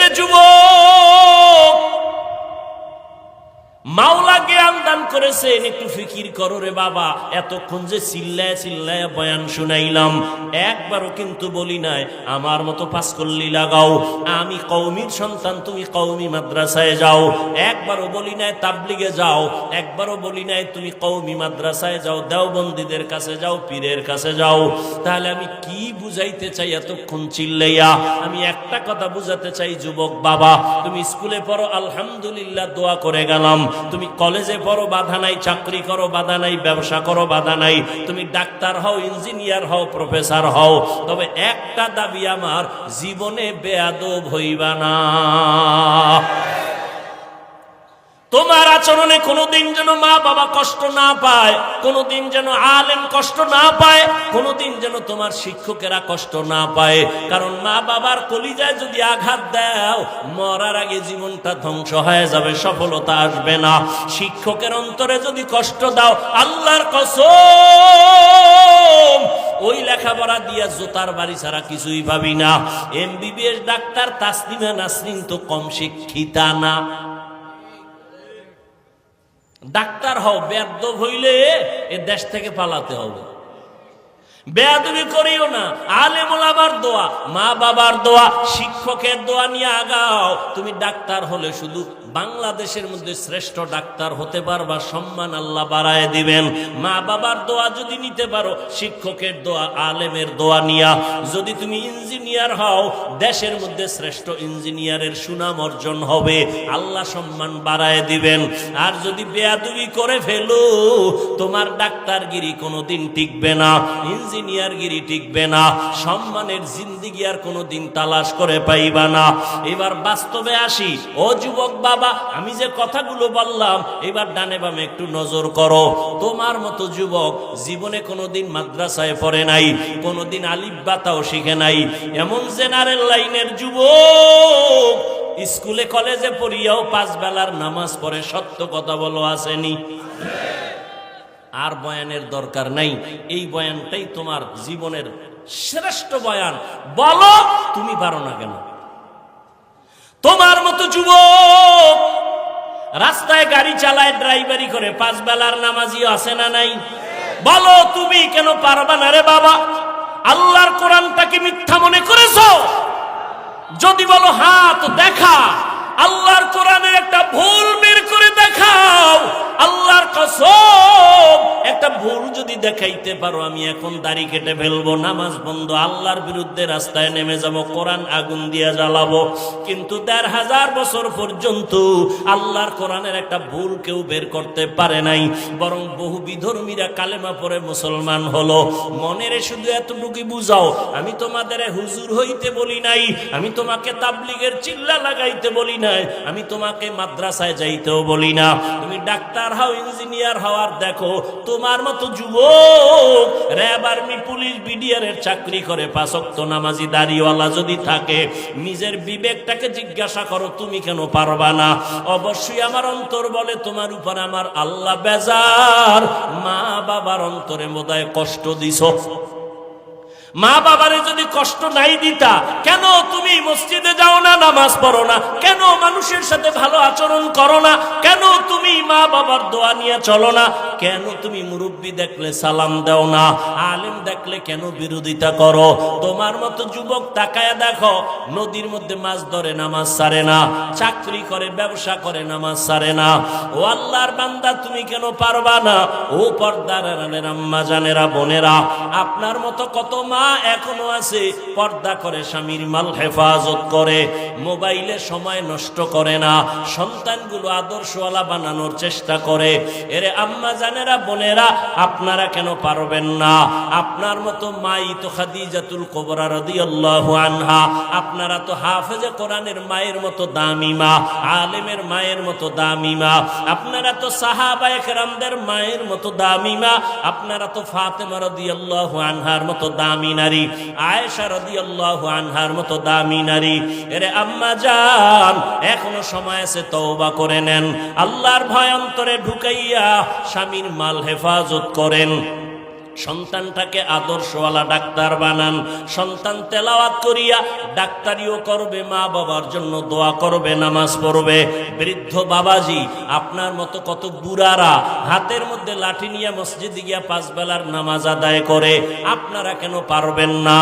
এরে যুবক, মাওলা জ্ঞান দান করেছেন, একটু ফিকির করো রে বাবা। এতক্ষণ যে চিল্লায় চিল্লায় বয়ান শুনাইলাম, একবারও কিন্তু বলি নাই আমার মতো পাঁচকল্লি লাগাও, আমি কওমির সন্তান, তুমি কওমি মাদ্রাসায় যাও। একবারও বলি নাই তাবলিগে যাও, একবারও বলি নাই তুমি কওমি মাদ্রাসায় যাও, দেওবন্দীদের কাছে যাও, পীরের কাছে যাও। তাহলে আমি কি বুঝাইতে চাই এতক্ষণ চিল্লাইয়া? আমি একটা কথা বুঝাতে চাই, যুবক বাবা, তুমি স্কুলে পড়ো আলহামদুলিল্লাহ, দোয়া করে গেলাম। তুমি কলেজে পড়ো, বাধা নাই। চাকরি করো, বাধা নাই। ব্যবসা করো, বাধা নাই। তুমি ডাক্তার হও, ইঞ্জিনিয়ার হও, প্রফেসর হও, তবে একটা দাবি আমার, জীবনে বেয়াদব হইবা না। তোমার আচরণে কোনোদিন যেন মা বাবা কষ্ট না পায়, কোনোদিন যেন আলেম কষ্ট না পায়, কোনোদিন যেন তোমার শিক্ষকেরা কষ্ট না পায়। কারণ মা বাবার কলিজায় যদি আঘাত দাও, মরার আগে জীবনটা ধ্বংস হয়ে যাবে, সফলতা আসবে না। শিক্ষকের অন্তরে যদি কষ্ট দাও, আল্লাহর কসম, ওই লেখাপড়া দিয়া জোতার বাড়ি ছাড়া কিছুই পাবি না। এমবিবিএস ডাক্তার তাসলিমা নাসরিন তো কম শিক্ষিতা না। ডাক্তার হও, বেয়াদব হইলে এ দেশ থেকে পালাতে হবে। বেয়াদবি করিও না। আলেম ওলামার দোয়া, মা বাবার দোয়া, শিক্ষকের দোয়া নিয়ে আগাও। তুমি ডাক্তার হলে শুধু বাংলাদেশের মধ্যে শ্রেষ্ঠ ডাক্তার হতে পারবা, সম্মান আল্লাহ বাড়ায় দিবেন। মা বাবার দোয়া যদি নিতে পারো, শিক্ষকের দোয়া, আলেমের দোয়া নিয়া যদি তুমি ইঞ্জিনিয়ার হও, দেশের মধ্যে শ্রেষ্ঠ ইঞ্জিনিয়ারের সুনাম অর্জন হবে, আল্লাহ সম্মান বাড়ায় দিবেন। আর যদি বেয়াদবি করে ফেলো, তোমার ডাক্তারগিরি কোনোদিন টিকবে না, ইঞ্জিনিয়ারগিরি টিকবে না, সম্মানের জিন্দিগি আর কোনোদিন তালাশ করে পাইবা না। এবার বাস্তবে আসি। ও যুবক বাবা, আমি যে কথাগুলো বললাম, এবার ডানে বামে একটু নজর করো। তোমার মতো যুবক জীবনে কোনোদিন মাদ্রাসায় পড়ে নাই, কোনোদিন আলিফ বাতাও শিখে নাই, এমন জেনারেল লাইনের যুবক স্কুলে কলেজে পড়িয়াও 5 বেলার নামাজ পড়ে, সত্য কথা বলো, আসেনি? আর বয়ানের দরকার নাই। এই বয়ানটাই তোমার জীবনের শ্রেষ্ঠ বয়ান। বলো তুমি পারো না কেন? তোমার মতো যুবক রাস্তায় গাড়ি চালায়, ড্রাইভারি করে, 5 বেলার নামাজিও আছে না নাই? বলো তুমি কেন পারবা না রে বাবা? আল্লাহর কোরআনটাকে মিথ্যা মনে করেছো? যদি বলো হ্যাঁ, তো দেখা আল্লাহর কোরআনের একটা ভুল বের করে দেখাও। আল্লাহর কসম, একটা ভুল যদি দেখাইতে পারো, আমি এখন দাড়ি কেটে ফেলবো, নামাজ বন্ধ, আল্লাহর বিরুদ্ধে রাস্তায় নেমে যাব, কোরআন আগুন দিয়ে জ্বালাবো। কিন্তু 1500 বছর পর্যন্ত আল্লাহর কোরআনের একটা ভুল কেউ বের করতে পারে নাই, বরং বহু বিধর্মীরা কালেমা পড়ে মুসলমান হলো। মনেরে শুধু এতটুকুই বুঝাও, আমি তোমাদের হুজুর হইতে বলি নাই, আমি তোমাকে তাবলিগের চিল্লা লাগাইতে বলি নাই, আমি তোমাকে মাদ্রাসায় যাইতেও বলি না। তুমি ডাক্তার হও, ইঞ্জিনিয়ার হওয়ার দেখো, তোমার মতো যুবক র্যাব, আর্মি, পুলিশ, বিডিআর এর চাকরি করে, 5 ওয়াক্ত নামাজি দাড়িওয়ালা যদি থাকে, নিজের বিবেকটাকে জিজ্ঞাসা করো, তুমি কেন পারবা না? অবশ্যই আমার অন্তর বলে তোমার উপর আমার আল্লাহ বেজার। মা বাবার অন্তরে বোধহয় কষ্ট দিছো। মা বাবারে যদি কষ্ট নাই দিতা, কেন তুমি মসজিদে যাও না, নামাজ পড়ো না? কেন মানুষের সাথে ভালো আচরণ করো না? কেন তুমি মা বাবার দোয়া নিয়ে চলো না? কেন তুমি মুরব্বি দেখলে সালাম দাও না? আলেম দেখলে কেন বিরোধিতা করো? তোমার মতো যুবক তাকায়া দেখো, নদীর মধ্যে মাছ ধরে, নামাজ ছাড়ে না, চাকরি করে, ব্যবসা করে, নামাজ ছাড়ে না। ও আল্লাহর বান্দা, তুমি কেন পারবা না? ও পর্দার আড়ালের আম্মা জানেরা, বোনেরা, আপনার মতো কত মা এখনো আছে, পর্দা করে, স্বামীর মাল হেফাজত করে, মোবাইলে সময় নষ্ট করে না, সন্তানগুলো আদর্শওয়ালা বানানোর চেষ্টা করে। এরে আম্মা জানেরা, বোনেরা, আপনারা কেন পারবেন না? আপনার মতো মাই তো খাদিজাতুল কুবরা রাদিয়াল্লাহু আনহা, আপনারা তো হাফেজে কোরআনের মায়ের মতো দামি মা, আলেমের মায়ের মতো দামি মা, আপনারা তো সাহাবায়ে কেরামদের মায়ের মতো দামি মা, আপনারা তো ফাতেমা রাদিয়াল্লাহু আনহার মতো দামি নারী, আয়েশা রাদিয়াল্লাহু আনহার মতো দামি নারী। এরে আম্মা জান, এখনো সময় আছে, তওবা করে নেন, আল্লাহর ভয় অন্তরে ঢুকাইয়া স্বামীর মাল হেফাজত করেন। সন্তানটাকে আদর্শওয়ালা ডাক্তার বানান। সন্তান তেলাওয়াত করিয়া ডাক্তারিও করবে, মা বাবার জন্য দোয়া করবে, নামাজ পড়বে। বৃদ্ধ বাবাজি, আপনার মতো কত বুড়ারা হাতের মধ্যে লাঠি নিয়ে মসজিদে গিয়া 5 বেলার নামাজ আদায় করে, আপনারা কেন পারবেন না?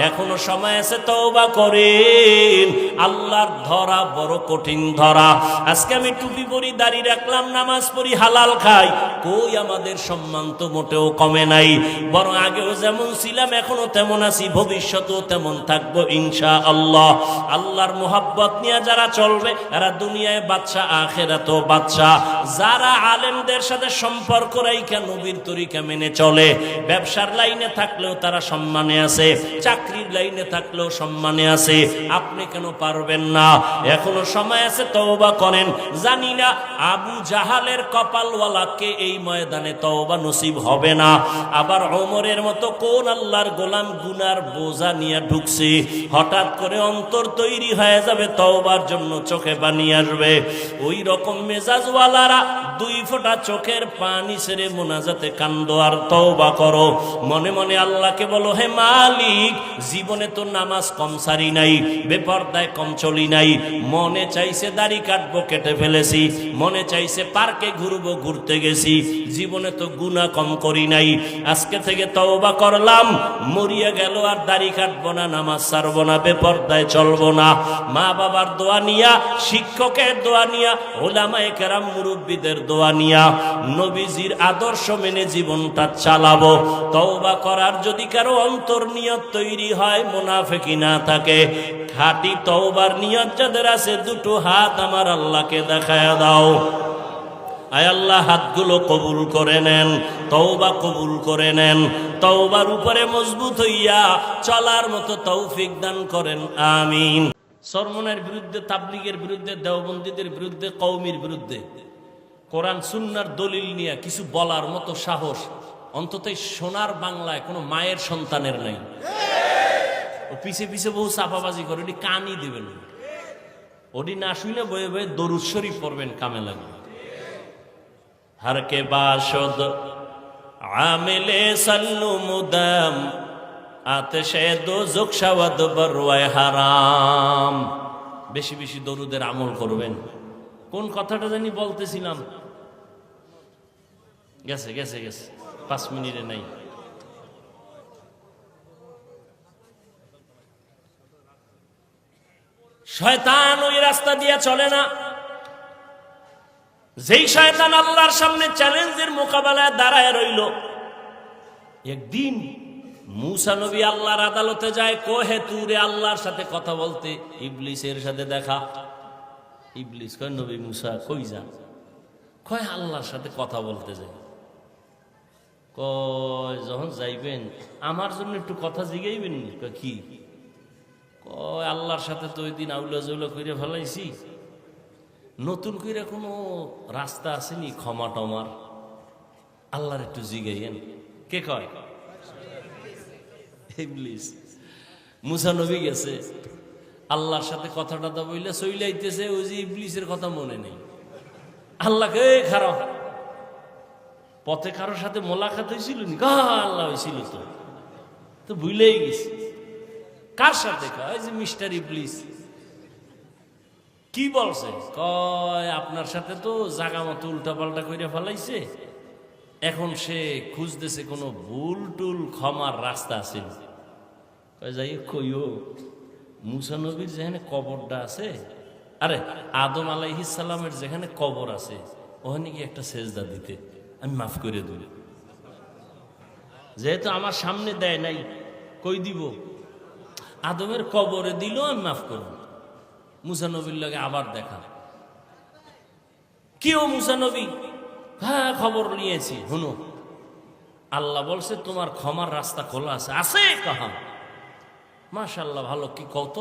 এখনো সময় আছে, তওবা করেন। আল্লাহর ধরা বড় কঠিন ধরা। আজকে আমি টুপি পরি, দাড়ি রাখলাম, নামাজ পড়ি, হালাল খাই, কই আমাদের সম্মান তো মোটেও কমে নাই, বরং আগেও যেমন ছিলাম এখনো তেমন আছি, ভবিষ্যতেও তেমন থাকবো ইনশাআল্লাহ। আল্লাহর মোহাব্বত নিয়ে যারা চলবে এরা দুনিয়ায় বাদশা, আখিরাতেও বাদশা। যারা আলেমদের সাথে সম্পর্ক রাইখা নবীর তরিকা মেনে চলে, ব্যবসার লাইনে থাকলেও তারা সম্মানে আছে, চাকরির লাইনে থাকলেও সম্মানে আছে। আপনি কেন পারবেন না? এখনো সময় আছে, তওবা করেন। জানি না আবু জাহালের কপালওয়ালাকে এই ময়দানে তওবা নসিব হবে না। আবার ওমরের মতো কোন আল্লাহর গোলাম গুনার বোঝা নিয়ে ঢুকছে, হঠাৎ করে অন্তর তৈরি হয়ে যাবে তওবার জন্য, চোখে পানি আসবে। ওই রকম মেজাজওয়ালারা 2 ফোঁটা চোখের পানি ছেড়ে মোনাজাতে কান্দো আর তওবা করো। মনে মনে আল্লাহকে বলো, হে মালিক, জীবনে তো নামাজ কম সারি নাই, বেপরদায় কম চলি নাই, মনে চাইছে দাড়ি কাটবো, কেটে ফেলেছি, মনে চাইছে পার্কে ঘুরবো, ঘুরতে গেছি, জীবনে তো গুনাহ কম করি নাই। আজকে থেকে তওবা করলাম, মরিয়া গেল আর দাড়ি কাটবো না, নামাজ ছাড়বো না, বেপরদায় চলবো না। মা বাবার দোয়া নিয়া, শিক্ষকের দোয়া নিয়া, ওলামায়ে কেরাম মুরব্বীদের দোয়া নিয়া, নবীজির আদর্শ মেনে জীবনটা চালাবো। তওবা করার যদি কারো অন্তর নিয়ত তৈরি হয়, মুনাফিকি না থাকে, খাঁটি তওবার নিয়ত যাদের আছে, 2টো হাত আমার আল্লাহকে দেখায়া দাও। আয় আল্লাহ, হাতগুলো কবুল করে নেন, তওবা কবুল করে নেন, তওবার উপরে মজবুত হইয়া চলার মতো তৌফিক দান করেন, আমিন। সরমনের বিরুদ্ধে, তাবলীগের বিরুদ্ধে, দেওবন্দীদের বিরুদ্ধে, কওমির বিরুদ্ধে কোরআন সুন্নাহর দলিল নিয়ে কিছু বলার মতো সাহস অন্তত সোনার বাংলায় কোনো মায়ের সন্তানের নাই। ও পিছে পিছে বহু চাপাবাজি করে, ওটি কানই দেবেন, ওটি না শুনে বয়ে বয়ে দরুদ শরীফ পড়বেন, কামে লাগবে। हर के बाशद आमिले सल्लु मुदम आतशे दोजख शवद बरवाय হারাম। বেশি বেশি দরুদের আমল করবেন। কোন কথাটা জানি বলতেছিলাম, গেছে গেছে গেছে, 5 মিনিটে নাই। শয়তান ওই রাস্তা দিয়ে চলে না, যেই শয়তান আল্লাহর সামনে চ্যালেঞ্জের মোকাবেলায় দাঁড়ায় রইল। একদিন মুসা নবী আল্লাহর আদালতে যায়, কোহে তুরে আল্লাহর সাথে কথা বলতে, ইবলিসের সাথে দেখা। ইবলিস কয়, নবী মুসা কই যান? কয়, আল্লাহর সাথে কথা বলতে যাই। কয়, যখন যাইবেন আমার জন্য একটু কথা জিগাইবেন নি? কয়, কি? কয়, আল্লাহর সাথে তো ওই দিন আউলা জৌলা করে ফেলাইছি, নতুন করে কোনো রাস্তা আসেনি ক্ষমা টমার? আল্লাহর একটু জিগাইয়েন। কে কয়? ইবলিস। মুসা নবী গেছে, আল্লাহর সাথে কথাটা তো বইলে চইলাইতেছে, ওই যে ইবলিসের কথা মনে নেই। আল্লাহকে খারাপ পথে কারোর সাথে মোলাকাত হয়েছিল নি? আল্লাহ হয়েছিল, তো ভুলেই গেছি। কার সাথে? কয়, যে মিস্টার ইবলিস। কি বলছে? কয়, আপনার সাথে তো জাগা মতো উল্টাপাল্টা করে ফেলাইছে, এখন সে খুঁজতেছে কোনো ভুল টুল ক্ষমার রাস্তা আছে। কয়, যাই কইও, মুসা নবীর যেখানে কবরটা আছে, আরে আদম আলাইহিস সালামের যেখানে কবর আছে, ওখানে কি একটা সেজদা দিতে, আমি মাফ করে দেব। যেহেতু আমার সামনে দেয় নাই, কই দিব? আদমের কবরে দিল, আমি মাফ করব। মুসা নবীর লগে আবার দেখা। কি ও মুসা নবী? হ্যাঁ, খবর নিয়েছি, শুনো, আল্লাহ বলছে তোমার ক্ষমার রাস্তা খোলা আছে। আছে? কাহা, মাশাআল্লাহ, ভালো, কি কত?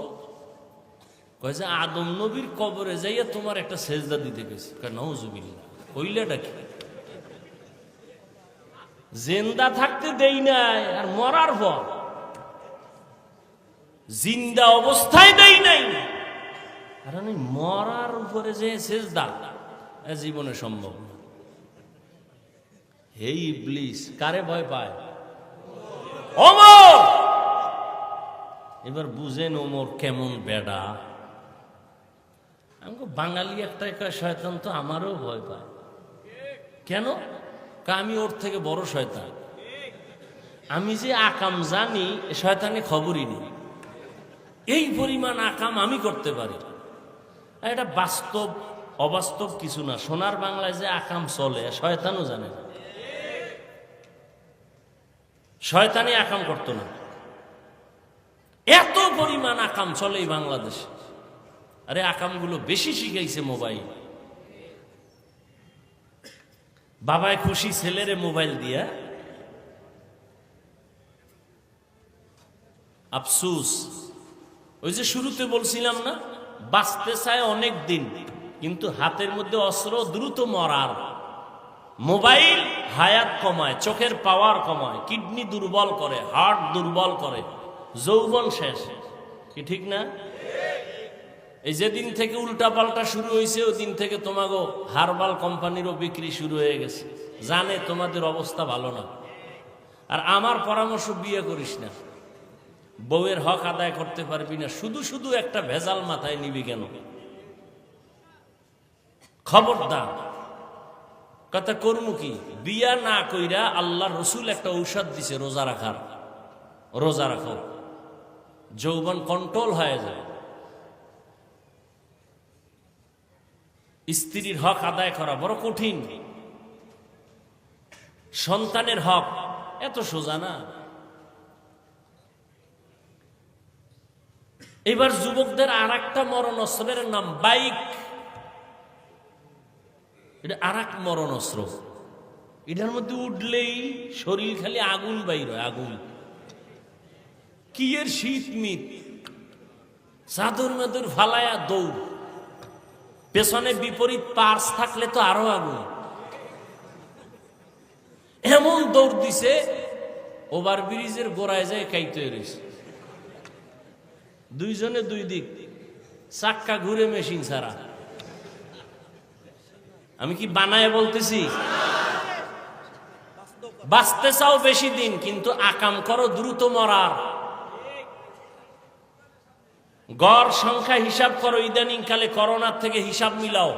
কয় যে আদম নবীর কবরে যাইয়া তোমার একটা সেজদা দিতে গেছি। কয়, নাউজুবিল্লাহ, কইলাটা কি? জিন্দা থাকতে দেই নাই, আর মরার পর জিন্দা অবস্থায় দেই নাই, কারণ মরার উপরে যে সেজদা জীবনে সম্ভব না। হে ইবলিস, কারে ভয় পায়? ওমর, এবার বুঝেন ওমর কেমন বেডা। আমি বাঙালি একটা শয়তান তো আমারও ভয় পায়। কেন? আমি ওর থেকে বড় শয়তান। আমি যে আকাম জানি শয়তানে খবরই নেই। এই পরিমাণ আকাম আমি করতে পারি। এটা বাস্তব অবাস্তব কিছু না। সোনার বাংলায় যে আকাম চলে শয়তানও জানে না। শয়তানি আকাম করতো না। এত পরিমাণ আকাম চলে এই বাংলাদেশে। আরে আকামগুলো বেশি শিখাইছে মোবাইল। বাবায় খুশি ছেলেরে মোবাইল দিয়া। আফসুস, ওই যে শুরুতে বলছিলাম না, বাঁচতে চায় অনেক দিন, কিন্তু হাতের মধ্যে অস্ত্র, দ্রুত মরার। মোবাইল হায়াত কমায়, চোখের পাওয়ার কমায়, কিডনি দুর্বল করে, হার্ট দুর্বল করে, যৌবন শেষ। কি ঠিক না? এই যেদিন থেকে উল্টা পাল্টা শুরু হয়েছে ওই দিন থেকে তোমাগো হারবাল কোম্পানিরও বিক্রি শুরু হয়ে গেছে। জানে তোমাদের অবস্থা ভালো না। আর আমার পরামর্শ, বিয়ে করিস না। বউয়ের হক আদায় করতে পারবি না, শুধু শুধু একটা ভেজাল মাথায় নিবি কেন? খবরদার। কথা করমু কি? বিয়া না কইরা আল্লাহ রসুল একটা ঔষধ দিছে রোজা রাখার। রোজা রাখো, যৌবন কন্ট্রোল হয়ে যায়। স্ত্রীর হক আদায় করা বড় কঠিন। সন্তানের হক এত সোজা না। এবার যুবকদের আর একটা মরণ অস্ত্রের নাম বাইক। এটা আর এক মরণ অস্ত্র। এটার মধ্যে উঠলেই শরীর খালি আগুন বাইর হয়, আগুন। কি এর শীত মিত, চাদর মাদুর ফালায়া দৌড়। পেছনে বিপরীত পার্স থাকলে তো আরো আগুন। এমন দৌড় দিছে, ওভার ব্রিজের গোড়ায় যায় কাইতে রয়েছে। দুইজনে দুই দিক, চাক্কা ঘুরে মেশিন ছাড়া। আমি কি বানায় বলতেছি? বাঁচতে চাও বেশি দিন, কিন্তু আকাম করো দ্রুত মরার। গড় সংখ্যা হিসাব করো, ইদানিং কালে করোনার থেকে হিসাব মিলাও।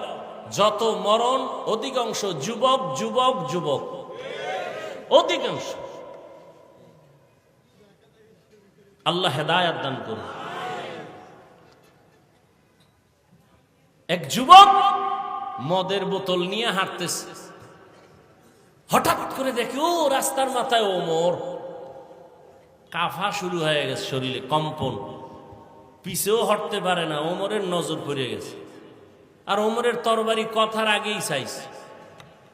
যত মরণ অধিকাংশ যুবক যুবক যুবক, অধিকাংশ। আল্লাহ হেদায়াত দান করুন। এক যুবক মদের বোতল নিয়ে হাঁটতেছে, হঠাৎ করে দেখে ও রাস্তার মাথায় ওমর। কাফা শুরু হয়ে গেছে, শরীরে কম্পন, পিছেও হটতে পারে না। ওমরের নজর পড়ে গেছে। আর ওমরের তরবারি কথার আগেই চাইছে।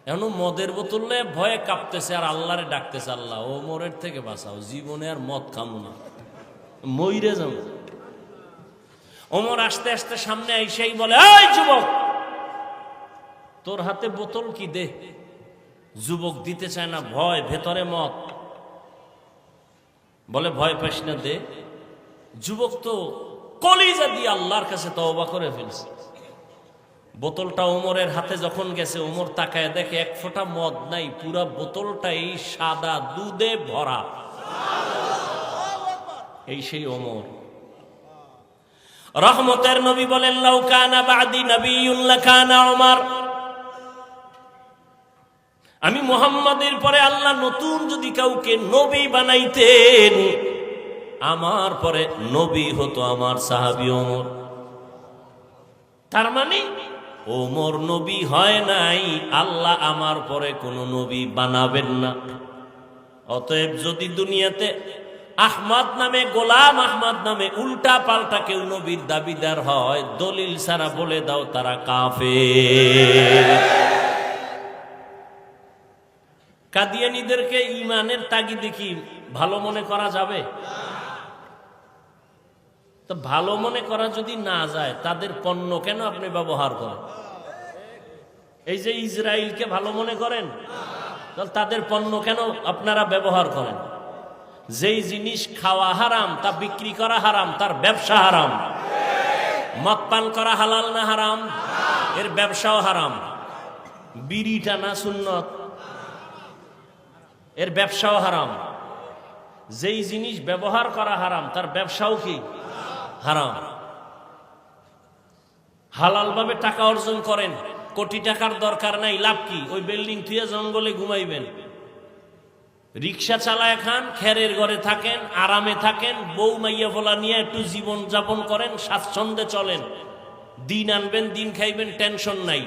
এখন মদের বোতলে ভয়ে কাঁপতেছে আর আল্লাহরে ডাকতেছে, আল্লাহ ওমরের থেকে বাঁচাও, জীবনে আর মদ খামো না, মইরে যাবো। ওমর আস্তে আস্তে সামনে আইসাই বলে, এই যুবক, তোর হাতে বোতল কি, দে। যুবক দিতে চায় না, ভয়, ভেতরে মদ। বলে ভয় পাস না, দে। যুবক তো কলিজা দিয়ে আল্লাহর কাছে তওবা করে ফেলছে। বোতলটা ওমরের হাতে যখন গেছে, ওমর তাকায় দেখে এক ফোঁটা মদ নাই, পুরা বোতলটাই সাদা দুধে ভরা। এই সেই ওমর। রহমতের নবী বলেন, লাউ কানা বাদি নবিয়্যুন লাকানা ওমর। আমি মুহাম্মাদের পরে আল্লাহ নতুন যদি কাউকে নবী বানাইতেন, আমার পরে নবী হতো আমার সাহাবী ওমর। তার মানে ওমর নবী হয় নাই, আল্লাহ আমার পরে কোনো নবী বানাবেন না। অতএব যদি দুনিয়াতে আহমদ নামে, গোলাম আহমদ নামে উল্টা পাল্টা কেউ নবীর দাবিদার হয়, দলিল ছাড়া বলে দাও তারা কাফের। কাদিয়ানীদেরকে ইমানের তাগিদে কি ভালো মনে করা যাবে? তো ভালো মনে করা যদি না যায়, তাদের পণ্য কেন আপনি ব্যবহার করেন? এই যে ইসরায়েলকে ভালো মনে করেন, তাদের পণ্য কেন আপনারা ব্যবহার করেন? যেই জিনিস খাওয়া হারাম, তা বিক্রি করা হারাম, তার ব্যবসা হারাম। মদ পান করা হালাল না হারাম? এর ব্যবসাও হারাম। বিড়ি টানা সুন্নত, এর ব্যবসাও হারাম। যেই জিনিস ব্যবহার করা হারাম তার ব্যবসাও কি হারাম। হালাল ভাবে টাকা অর্জন করেন, কোটি টাকার দরকার নাই, লাভ কি? ওই বিল্ডিং থুয়ে জঙ্গলে ঘুমাইবেন, রিক্সা চালায় খান, খেরের ঘরে থাকেন, আরামে থাকেন, বউ মাইয়া ফোলা নিয়ে একটু জীবন যাপন করেন, স্বাচ্ছন্দ্যে চলেন, দিন আনবেন দিন খাইবেন, টেনশন নাই।